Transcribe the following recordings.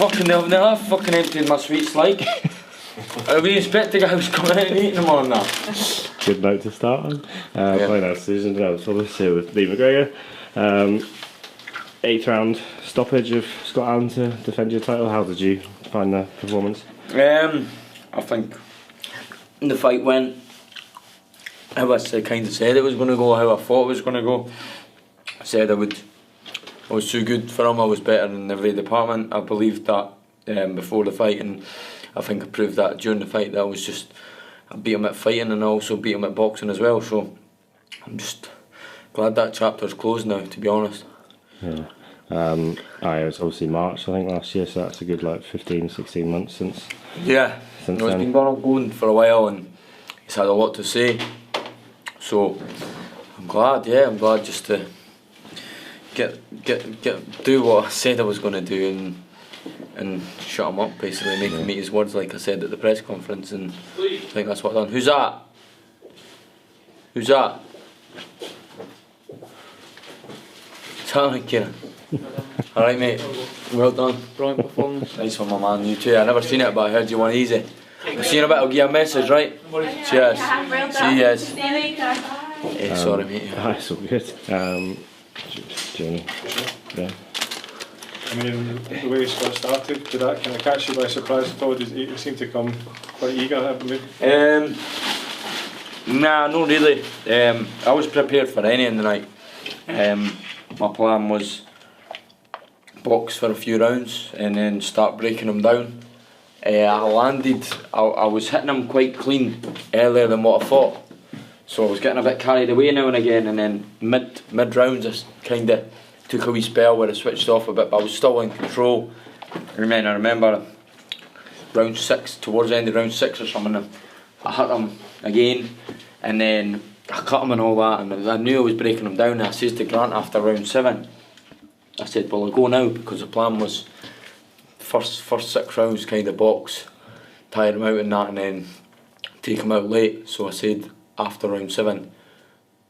fucking never fucking emptied my sweets like. I would expect the guy who's coming out and eating them on that. Good note to start on. Playing out season, I was obviously here with Lee McGregor. 8th round stoppage of Scott Allan to defend your title. How did you find the performance? I think the fight went how I kind of said it was going to go, how I thought it was going to go. I said I was too good for him, I was better in every department. I believed that before the fight, and I think I proved that during the fight, that I beat him at fighting and I also beat him at boxing as well, so I'm just glad that chapter's closed now, to be honest. Yeah. It was obviously March, I think, last year, so that's a good 15, 16 months since. Yeah, it's been going for a while and he's had a lot to say, so I'm glad just to do what I said I was going to do and shut him up, basically, make him eat his words like I said at the press conference, and I think that's what I've done. Who's that? Who's that? It's Alan, Kieran. Alright mate, well done. Brilliant performance. Nice one my man, you too. I never seen it but I heard you one easy. I'll see you in a bit, I'll give you a message, right? Cheers. See you guys. Sorry mate. That's all good. Jamie. Yeah. I mean, the way Scott started, did that kind of catch you by surprise at all? You seem to come quite eager, haven't you? Nah, not really. I was prepared for any in the night. My plan was box for a few rounds and then start breaking them down. I was hitting them quite clean earlier than what I thought. So I was getting a bit carried away now and again, and then mid rounds I kind of took a wee spell where I switched off a bit, but I was still in control. I remember round 6, towards the end of round 6 or something, I hit him again, and then I cut him and all that, and I knew I was breaking him down. And I says to Grant after round 7, I said, well, I'll go now, because the plan was first 6 rounds kind of box, tire him out and that, and then take him out late. So I said after round 7,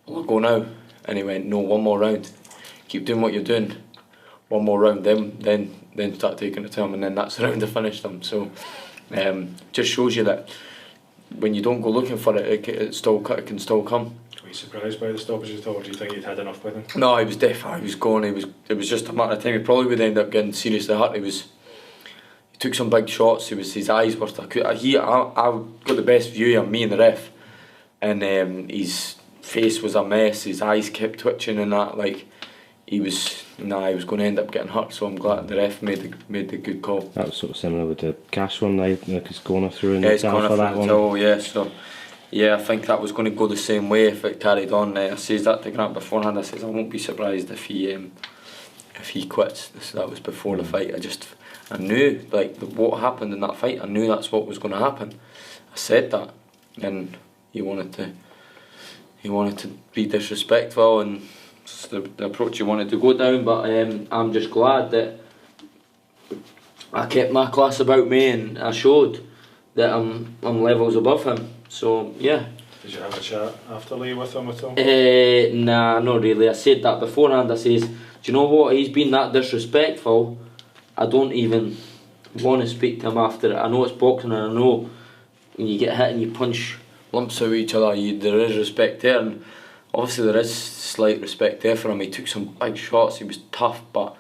well, I'll go now, and he went, no, one more round. Keep doing what you're doing, one more round, then start taking it to him, and then that's the round I finished him. So just shows you that when you don't go looking for it, it can still come. Were you surprised by the stoppage at all, or do you think you'd had enough with him? No, he was deaf. He was going. It was just a matter of time. He probably would end up getting seriously hurt. He took some big shots. His eyes were. I got the best view of me and the ref, and his face was a mess. His eyes kept twitching and that. He was going to end up getting hurt, so I'm glad the ref made the good call. That was sort of similar with the Cash one, his corner through and his down corner for that one. Oh yeah, so yeah, I think that was going to go the same way if it carried on. I says that to Grant beforehand. I says I won't be surprised if he quits. So that was before the fight. I knew what happened in that fight. I knew that's what was going to happen. I said that, and he wanted to be disrespectful and the approach he wanted to go down, but I'm just glad that I kept my class about me and I showed that I'm levels above him. So yeah. Did you have a chat after Lee with him at all? Nah, not really. I said that beforehand. I says, do you know what? He's been that disrespectful. I don't even want to speak to him after it. I know it's boxing, and I know when you get hit and you punch lumps out of each other, there is respect there, and obviously there is slight respect there for him. He took some big shots. He was tough, but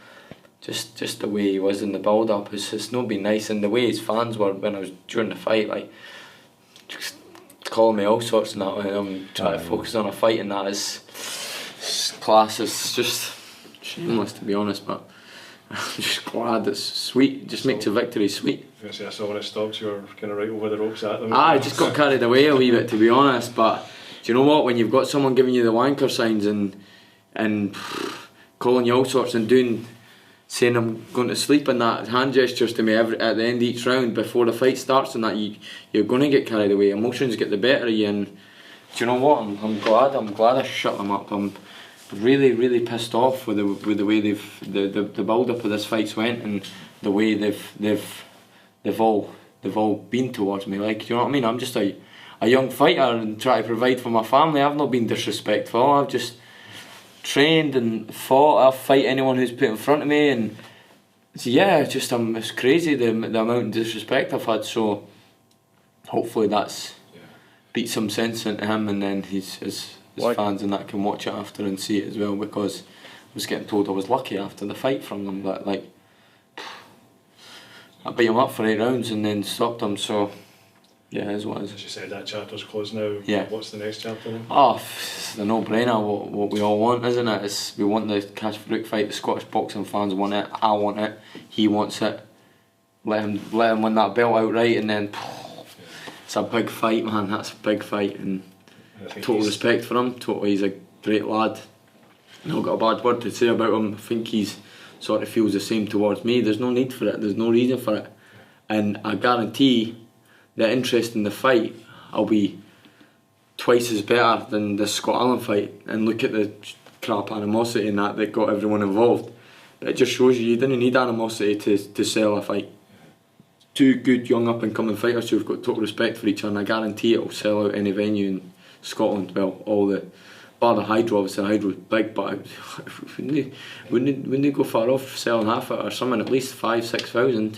just the way he was in the build-up, it's not been nice, and the way his fans were when I was during the fight, just calling me all sorts and that, when I'm trying to focus on a fight, and that is class. It's just shameless, to be honest, but I'm just glad it's sweet. It just makes a victory sweet. I saw when it stopped, you were kind of right over the ropes at them. I just got carried away a wee bit, to be honest, but do you know what, when you've got someone giving you the wanker signs and calling you all sorts and saying I'm going to sleep, and that hand gestures to me at the end of each round before the fight starts, and that you're going to get carried away. Emotions get the better of you, and do you know what, I'm glad I shut them up. I'm really pissed off with the way the build up of this fight's went, and the way they've all been towards me. Do you know what I mean? I'm just a young fighter and try to provide for my family. I've not been disrespectful. I've just trained and fought. I'll fight anyone who's put in front of me, and So yeah, just it's crazy the amount of disrespect I've had. So hopefully that's beat some sense into him, and then his fans and that can watch it after and see it as well, because I was getting told I was lucky after the fight from them, but like I beat him up for 8 rounds and then stopped him. So yeah, it is what it is. As you said, that chapter's closed now. Yeah. What's the next chapter then? Oh, it's a no-brainer. What we all want, isn't it? We want the FAROOQ fight. The Scottish boxing fans want it. I want it. He wants it. Let him win that belt outright, and then it's a big fight, man. That's a big fight, and total respect for him. Totally, he's a great lad. Not got a bad word to say about him. I think he's sort of feels the same towards me. There's no need for it. There's no reason for it, and I guarantee the interest in the fight will be twice as better than the Scott Allan fight. And look at the crap animosity in that got everyone involved. But it just shows you didn't need animosity to sell a fight. 2 good young up and coming fighters who've got total respect for each other, and I guarantee it will sell out any venue in Scotland. Well, all the bar the Hydro, obviously the Hydro's big, but wouldn't they go far off selling half it or something, at least 5,000-6,000.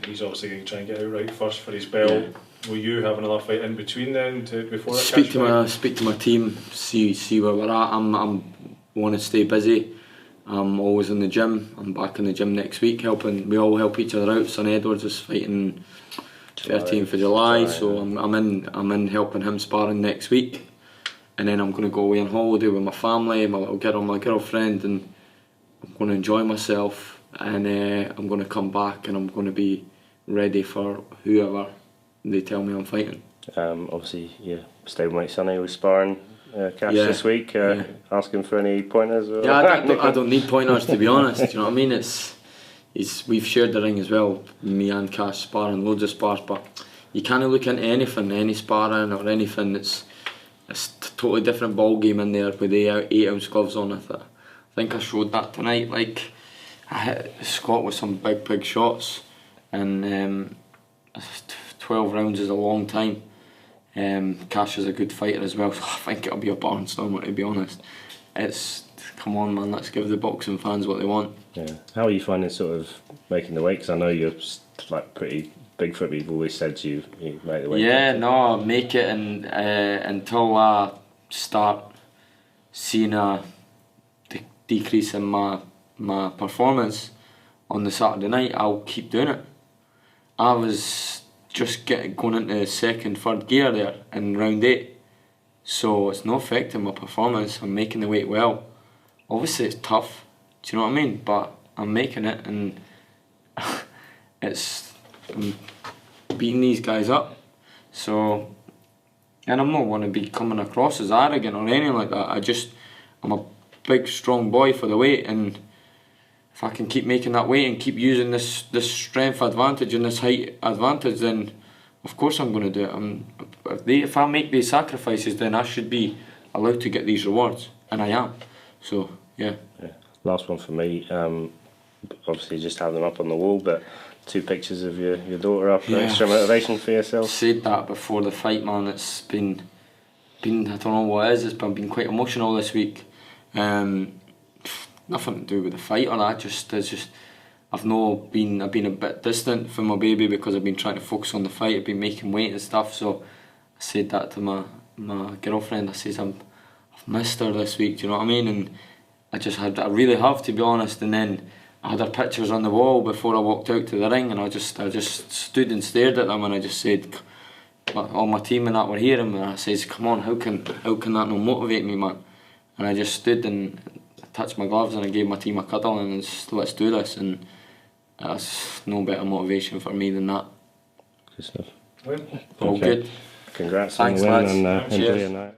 He's obviously going to try and get out right first for his belt. Yeah. Will you have another fight in between then before that? Speak to my team, see where we're at. I'm want to stay busy. I'm always in the gym. I'm back in the gym next week helping. We all help each other out. Sonny Edwards is fighting 13th of July, so I'm in helping him sparring next week, and then I'm going to go away on holiday with my family, my little girl, my girlfriend, and I'm going to enjoy myself. And I'm going to come back and I'm going to be ready for whoever they tell me I'm fighting. Obviously, stablemate Sonny was sparring Cash this week. Asking for any pointers? Or I don't need pointers, to be honest. Do you know what I mean? We've shared the ring as well, me and Cash sparring, loads of spars, but you can't look into anything, any sparring or anything. It's a totally different ball game in there with the 8-ounce gloves on. I think I showed that tonight. Like, I hit Scott with some big shots, and 12 rounds is a long time. Cash is a good fighter as well, so I think it'll be a barnstormer, to be honest. Come on, man, let's give the boxing fans what they want. Yeah. How are you finding sort of making the weight? Because I know you're like pretty big for it, but you've always said you make the weight. Yeah, no, I make it, and until I start seeing a decrease in my performance on the Saturday night, I'll keep doing it. I was just going into 2nd, 3rd gear there in round 8, so it's not affecting my performance. I'm making the weight well. Obviously it's tough, do you know what I mean? But I'm making it, and I'm beating these guys up. So, and I'm not want to be coming across as arrogant or anything like that. I'm a big strong boy for the weight, and if I can keep making that weight and keep using this strength advantage and this height advantage, then of course I'm going to do it. If I make these sacrifices, then I should be allowed to get these rewards, and I am. So yeah. Last one for me. Obviously, just have them up on the wall, but 2 pictures of your daughter up. Extra motivation for yourself. I said that before the fight, man. It's been I don't know what it is. I've been quite emotional this week. Nothing to do with the fight or that. I've been a bit distant from my baby because I've been trying to focus on the fight. I've been making weight and stuff. So I said that to my girlfriend. I said I've missed her this week. Do you know what I mean? And I really have, to be honest. And then I had her pictures on the wall before I walked out to the ring, and I just stood and stared at them, and I just said, all my team and that were here, and I says, come on, how can that not motivate me, man? And I just stood and touched my gloves, and I gave my team a cuddle, and just, let's do this. And that's no better motivation for me than that. Good stuff. All good. Congrats Thanks, on the win, lads. and enjoy your night.